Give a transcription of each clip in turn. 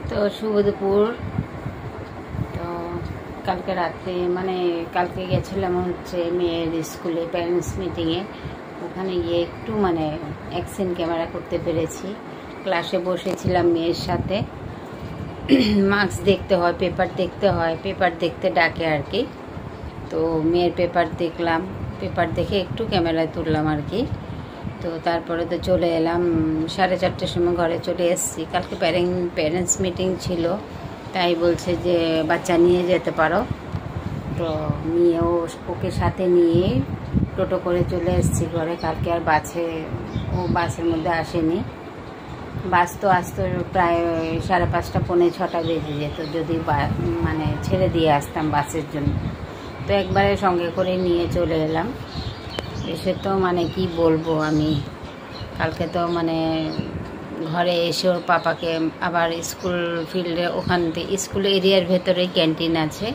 তো শুভ দুপুর। তো কালকে রাত্রে কালকে গেছিলাম হচ্ছে মেয়ের স্কুলে প্যারেন্টস মিটিংয়ে। ওখানে গিয়ে একটু অ্যাকশন ক্যামেরা করতে পেরেছি। ক্লাসে বসেছিলাম মেয়ের সাথে। মার্কস দেখতে হয়, পেপার দেখতে হয়, পেপার দেখতে ডাকে আর কি। তো মেয়ের পেপার দেখলাম, পেপার দেখে একটু ক্যামেরায় তুললাম আর কি। তো তারপরে তো চলে এলাম, 4:30টার সময় ঘরে চলে এসেছি। কালকে প্যারেন্টস মিটিং ছিল, তাই বলছে যে বাচ্চা নিয়ে যেতে পারো। তো নিয়েও ওকে সাথে নিয়ে টোটো করে চলে এসেছি ঘরে। কালকে আর বাসের মধ্যে আসেনি। বাস তো আসতো প্রায় 5:30 পৌনে 6টা বেজে যেত যদি ছেড়ে দিয়ে আসতাম বাসের জন্য। তো একবারে সঙ্গে করে নিয়ে চলে এলাম। এসে তো কি বলবো আমি, কালকে তো ঘরে এসে ওর পাপাকে আবার স্কুল ফিল্ডে, ওখান থেকে স্কুল এরিয়ার ভেতরেই ক্যান্টিন আছে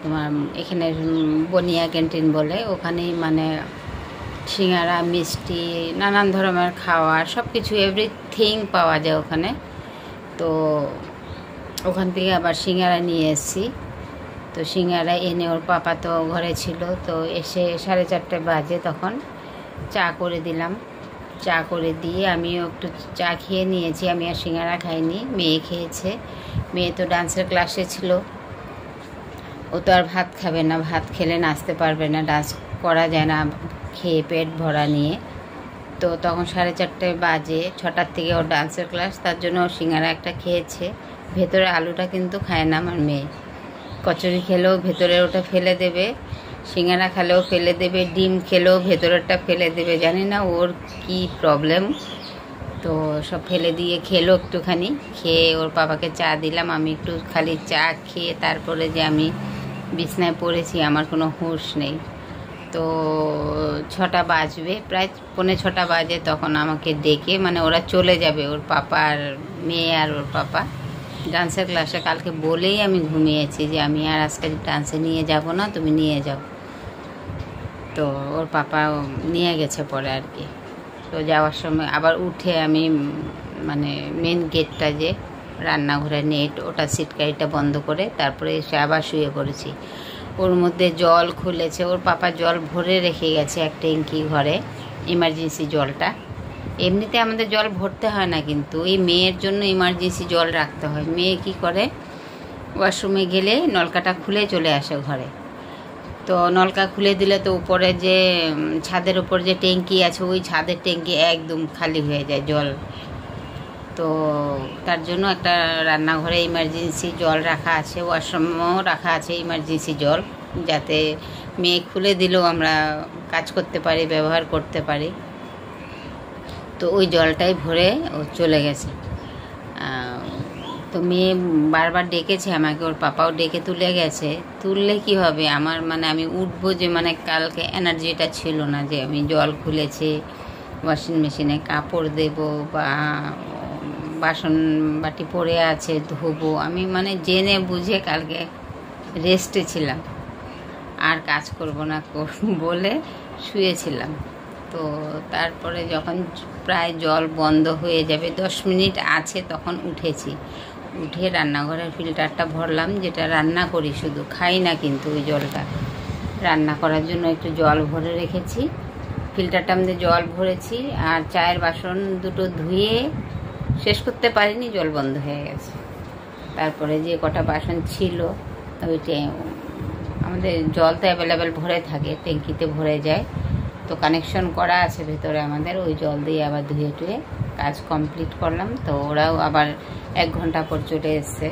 তোমার, এখানে বনিয়া ক্যান্টিন বলে। ওখানেই সিঙ্গারা, মিষ্টি, নানান ধরনের খাওয়ার সব কিছু এভরিথিং পাওয়া যায় ওখানে। তো ওখান থেকে আবার সিঙ্গারা নিয়ে এসেছি। তো সিঙ্গারা এনে ওর পাপা তো ঘরে ছিল, তো এসে 4:30 বাজে তখন চা করে দিলাম। চা করে দিয়ে আমিও একটু চা খেয়ে নিয়েছি। আমি আর সিঙ্গারা খাইনি, মেয়ে খেয়েছে। মেয়ে তো ডান্সের ক্লাসে ছিল, ও তো আর ভাত খাবে না, ভাত খেলে নাচতে পারবে না, ডান্স করা যায় না খেয়ে পেট ভরা নিয়ে। তো তখন 4:30 বাজে, 6টার থেকে ওর ডান্সের ক্লাস, তার জন্য ও সিঙ্গারা একটা খেয়েছে। ভেতরে আলুটা কিন্তু খায় না আমার মেয়ে। কচুরি খেলেও ভেতরে ওটা ফেলে দেবে, সিঙ্গারা খেলেও ফেলে দেবে, ডিম খেলেও ভেতরেরটা ফেলে দেবে। জানি না ওর কি প্রবলেম। তো সব ফেলে দিয়ে খেলো একটুখানি। খেয়ে ওর বাবাকে চা দিলাম। আমি একটু খালি চা খেয়ে তারপরে যে আমি বিছনায় পড়েছি, আমার কোনো হুঁশ নেই। তো 6টা বাজবে, প্রায় পৌনে 6টা বাজে, তখন আমাকে ডেকে ওরা চলে যাবে, ওর পাপা আর মেয়ে আর ওর পাপা ডান্সের ক্লাসে। কালকে বলেই আমি ঘুমিয়েছি যে আমি আর আজকে ডান্সে নিয়ে যাব না, তুমি নিয়ে যাও। তো ওর পাপা নিয়ে গেছে পরে আর কি। তো যাওয়ার সময় আবার উঠে আমি মেন গেটটা যে রান্নাঘরের নেট, ওটা সিটকারিটা বন্ধ করে তারপরে এসে আবার শুয়ে পড়েছি। ওর মধ্যে জল খুলেছে, ওর পাপা জল ভরে রেখে গেছে এক ট্যাঙ্কি ঘরে, ইমার্জেন্সি জলটা। এমনিতে আমাদের জল ভরতে হয় না, কিন্তু এই মেয়ের জন্য ইমার্জেন্সি জল রাখতে হয়। মেয়ে কি করে, ওয়াশরুমে গেলে নলকাটা খুলে চলে আসে ঘরে। তো নলকা খুলে দিলে তো উপরে যে ছাদের উপর যে ট্যাঙ্কি আছে, ওই ছাদের ট্যাঙ্কি একদম খালি হয়ে যায় জল। তো তার জন্য একটা রান্নাঘরে ইমার্জেন্সি জল রাখা আছে, ওয়াশরুমেও রাখা আছে ইমার্জেন্সি জল, যাতে মেয়ে খুলে দিলেও আমরা কাজ করতে পারি, ব্যবহার করতে পারি। তো ওই জলটাই ভরে ও চলে গেছে। তো মেয়ে বারবার ডেকেছে আমাকে, ওর পাপাও ডেকে তুলে গেছে। তুললে কি হবে আমার, আমি উঠবো যে কালকে এনার্জিটা ছিল না যে আমি জল খুলেছে, ওয়াশিং মেশিনে কাপড় দেব বা বাসন বাটি পড়ে আছে ধোবো। আমি জেনে বুঝে কালকে রেস্টে ছিলাম, আর কাজ করব না বলে শুয়েছিলাম। তো তারপরে যখন প্রায় জল বন্ধ হয়ে যাবে, 10 মিনিট আছে, তখন উঠেছি। উঠে রান্নাঘরের ফিল্টারটা ভরলাম, যেটা রান্না করি, শুধু খাই না কিন্তু ওই জলটা রান্না করার জন্য একটু জল ভরে রেখেছি। ফিল্টারটার মধ্যে জল ভরেছি, আর চায়ের বাসন দুটো ধুয়ে শেষ করতে পারিনি, জল বন্ধ হয়ে গেছে। তারপরে যে কটা বাসন ছিল, ওইটা আমাদের জল তো অ্যাভেলেবেল ভরে থাকে, ট্যাঙ্কিতে ভরে যায়, তো কানেকশন করা আছে ভেতরে আমাদের, ওই জল দিয়ে আবার ধুয়ে টুয়ে কাজ কমপ্লিট করলাম। তো ওরাও আবার 1 ঘন্টা পর চলে এসছে।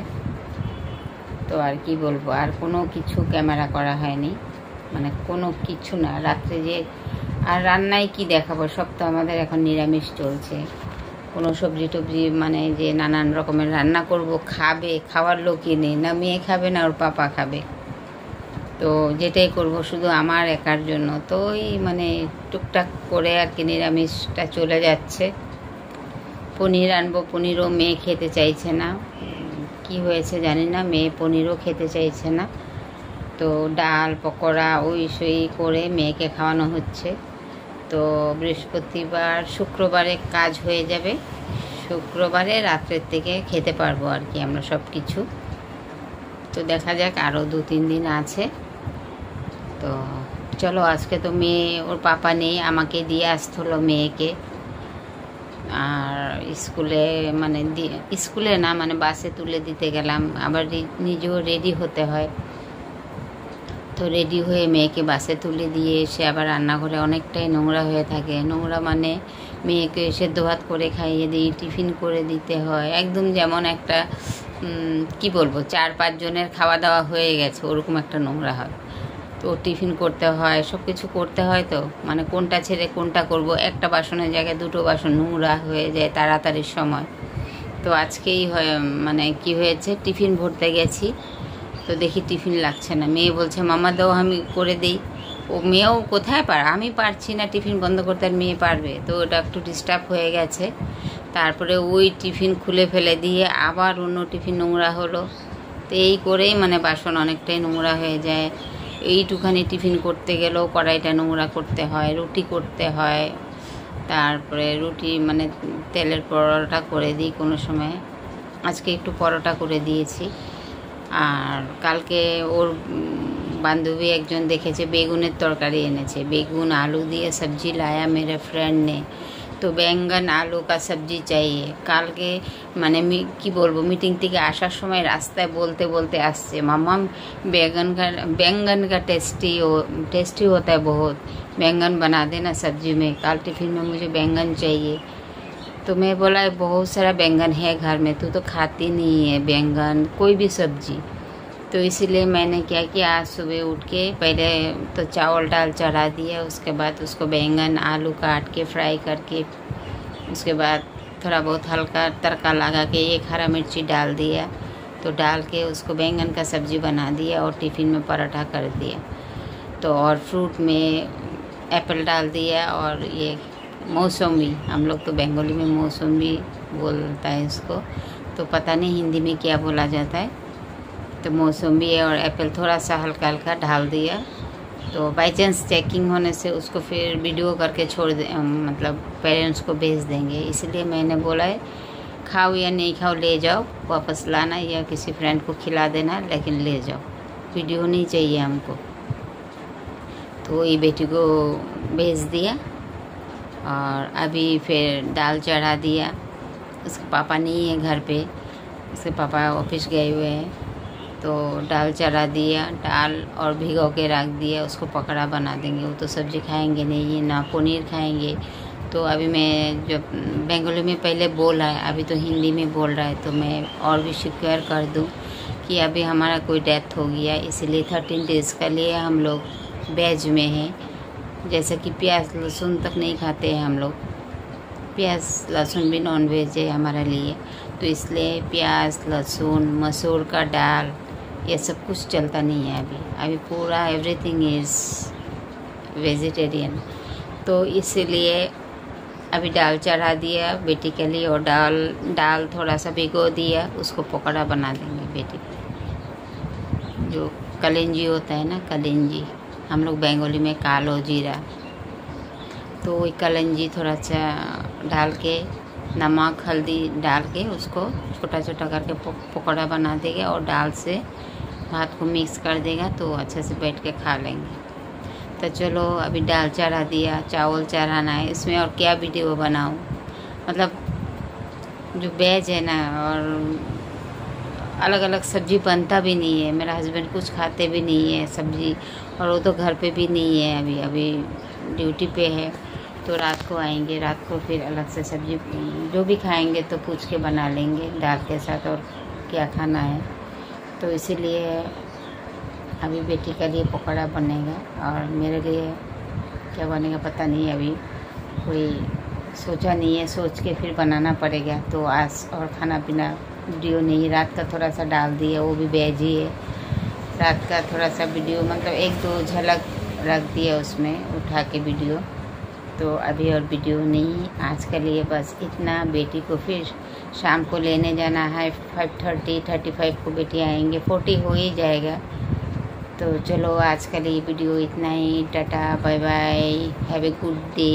তো আর কি বলবো, আর কোনো কিছু ক্যামেরা করা হয়নি, কোনো কিছু না। রাত্রে যে আর রান্নায় কি দেখাবো, সব তো আমাদের এখন নিরামিষ চলছে। কোনো সবজি টবজি যে নানান রকমের রান্না করব, খাওয়ার লোকই নেই, না মেয়ে খাবে না ওর পাপা খাবে। তো যেটাই করব শুধু আমার একার জন্য। তো ওই টুকটাক করে আর কি নিরামিষটা চলে যাচ্ছে। পনির আনবো, পনিরও মেয়ে খেতে চাইছে না, কি হয়েছে জানি না, মেয়ে পনিরও খেতে চাইছে না। তো ডাল পকোড়া ওই সই করে মেয়েকে খাওয়ানো হচ্ছে। তো বৃহস্পতিবার শুক্রবারে কাজ হয়ে যাবে, শুক্রবারে রাত্রের থেকে খেতে পারবো আর কি আমরা সব কিছু। তো দেখা যাক, আরও 2-3 দিন আছে। তো চলো, আজকে তো মেয়ে ওর পাপা নেই, আমাকে দিয়ে আসতে হলো মেয়েকে। আর স্কুলে মানে স্কুলে না, মানে বাসে তুলে দিতে গেলাম, আবার নিজেও রেডি হতে হয়। তো রেডি হয়ে মেয়েকে বাসে তুলে দিয়ে এসে আবার রান্নাঘরে অনেকটাই নোংরা হয়ে থাকে। নোংরা মানে মেয়েকে সেদ্ধ ভাত করে খাইয়ে দিই, টিফিন করে দিতে হয়, একদম যেমন একটা কি বলবো 4-5 জনের খাওয়া দাওয়া হয়ে গেছে ওরকম একটা নোংরা হয়। তো টিফিন করতে হয়, সব কিছু করতে হয়। তো মানে কোনটা ছেড়ে কোনটা করব, একটা বাসনের জায়গায় 2টো বাসন নোংরা হয়ে যায় তাড়াতাড়ির সময়। তো আজকেই মানে কি হয়েছে, টিফিন ভরতে গেছি, তো দেখি টিফিন লাগছে না। মেয়ে বলছে মামা দাও, আমি করে দিই। ও মেয়েও কোথায় আমি পারছি না টিফিন বন্ধ করতে, আর মেয়ে পারবে? তো ওটা একটু ডিস্টার্ব হয়ে গেছে। তারপরে ওই টিফিন খুলে ফেলে দিয়ে আবার অন্য টিফিন নোংরা হলো। তো এই করেই মানে বাসন অনেকটাই নোংরা হয়ে যায়। এইটুখানি টিফিন করতে গেলেও কড়াইটা নোংরা করতে হয়, রুটি করতে হয়। তারপরে রুটি মানে তেলের পরোটা করে দিই কোনো সময়, আজকে একটু পরোটা করে দিয়েছি। আর কালকে ওর বান্ধবী একজন দেখেছে বেগুনের তরকারি এনেছে, বেগুন आलू দিয়ে सब्जी लाया मेरे फ्रेंड ने। তো बैंगन आलू का सब्जी चाहिए। কালকে মানে কি বলবো, মিটিং থেকে আসার সময় রাস্তায় বলতে বলতে আসছে, मामा बैंगन का टेस्टी होता है बहुत, बैंगन बना देना सब्जी में, कल टिफिन में मुझे बैंगन चाहिए। तो मैं बोला बहुत सारा बैंगन है घर में, तू तो खाती नहीं है बैंगन कोई भी सब्जी। तो इसीलिए मैंने क्या किया, आज सुबह उठ के पहले तो चावल दाल चढ़ा दिया, उसके बाद उसको बैंगन आलू काट के फ्राई करके, उसके बाद थोड़ा बहुत हल्का तड़का लगा के 1 हरा मिर्ची डाल दिया। तो डाल के उसको बैंगन का सब्ज़ी बना दिया और टिफ़िन में पराठा कर दिया। तो और फ्रूट में एप्पल डाल दिया, और ये मौसमी, हम लोग तो बंगाली में मौसमी बोलता है इसको, तो पता नहीं हिंदी में क्या बोला जाता है। तो मौसमी और एप्पल थोड़ा सा हल्का हल्का डाल दिया। तो बाई चांस चेकिंग होने से उसको फिर वीडियो करके छोड़ दे, मतलब पेरेंट्स को भेज देंगे। इसलिए मैंने बोला है खाओ या नहीं खाओ ले जाओ, वापस लाना या किसी फ्रेंड को खिला देना, लेकिन ले जाओ, वीडियो नहीं चाहिए हमको। तो ये बेटी को भेज दिया। और अभी फिर दाल चढ़ा दिया। उसके पापा नहीं है घर पे, उसके पापा ऑफिस गए हुए हैं। तो दाल चढ़ा दिया, दाल और भिगो के रख दिया, उसको पकड़ा बना देंगे। वो तो सब्ज़ी खाएंगे नहीं, ना पनीर खाएंगे। तो अभी मैं जब बंगाली में पहले बोला है, अभी तो हिंदी में बोल रहा है, तो मैं और भी शेयर कर दूँ कि अभी हमारा कोई डेथ हो गया, इसलिए 13 डेज़ के लिए हम लोग वेज में हैं। जैसे कि प्याज लहसुन तक नहीं खाते हैं हम लोग, प्याज लहसुन भी नॉन वेज है हमारे लिए। तो इसलिए प्याज लहसुन मसूर का दाल ये सब कुछ चलता नहीं है अभी पूरा एवरीथिंग इज़ वेजिटेरियन। तो इसलिए अभी दाल चढ़ा दिया बेटी के लिए, और दाल थोड़ा सा भिगो दिया, उसको पकौड़ा बना देंगे बेटी को। जो कलिंजी होता है ना, कलिंजी हम लोग बंगाली में कालो जीरा, तो वही कलिंजी थोड़ा सा डाल के नमक हल्दी डाल के उसको छोटा छोटा करके पकौड़ा बना देगा, और दाल से भात को मिक्स कर देगा, तो अच्छे से बैठ के खा लेंगे। तो चलो अभी दाल चढ़ा दिया, चावल चढ़ाना है, इसमें और क्या वीडियो बनाऊँ। मतलब जो वेज है ना, और अलग अलग सब्ज़ी बनता भी नहीं है, मेरा हस्बैंड कुछ खाते भी नहीं है सब्ज़ी, और वो तो घर पे भी नहीं है, अभी ड्यूटी पे है। तो रात को आएंगे, रात को फिर अलग से सब्ज़ी जो भी खाएंगे तो पूछ के बना लेंगे दाल के साथ और क्या खाना है। तो इसीलिए अभी बेटी के लिए पकौड़ा बनेगा, और मेरे लिए क्या बनेगा पता नहीं, अभी कोई सोचा नहीं है, सोच के फिर बनाना पड़ेगा। तो आज और खाना पीना वीडियो नहीं, रात का थोड़ा सा डाल दिया, वो भी वेज ही है। रात का थोड़ा सा वीडियो मतलब 1-2 झलक रख दिया उसमें उठा के वीडियो। तो अभी और वीडियो नहीं, आज के लिए बस इतना। बेटी को फिर शाम को लेने जाना है, 5:30-35 को बेटी आएंगे, 40 हो ही जाएगा। तो चलो आज के लिए वीडियो इतना ही, tata bye bye, have a good day.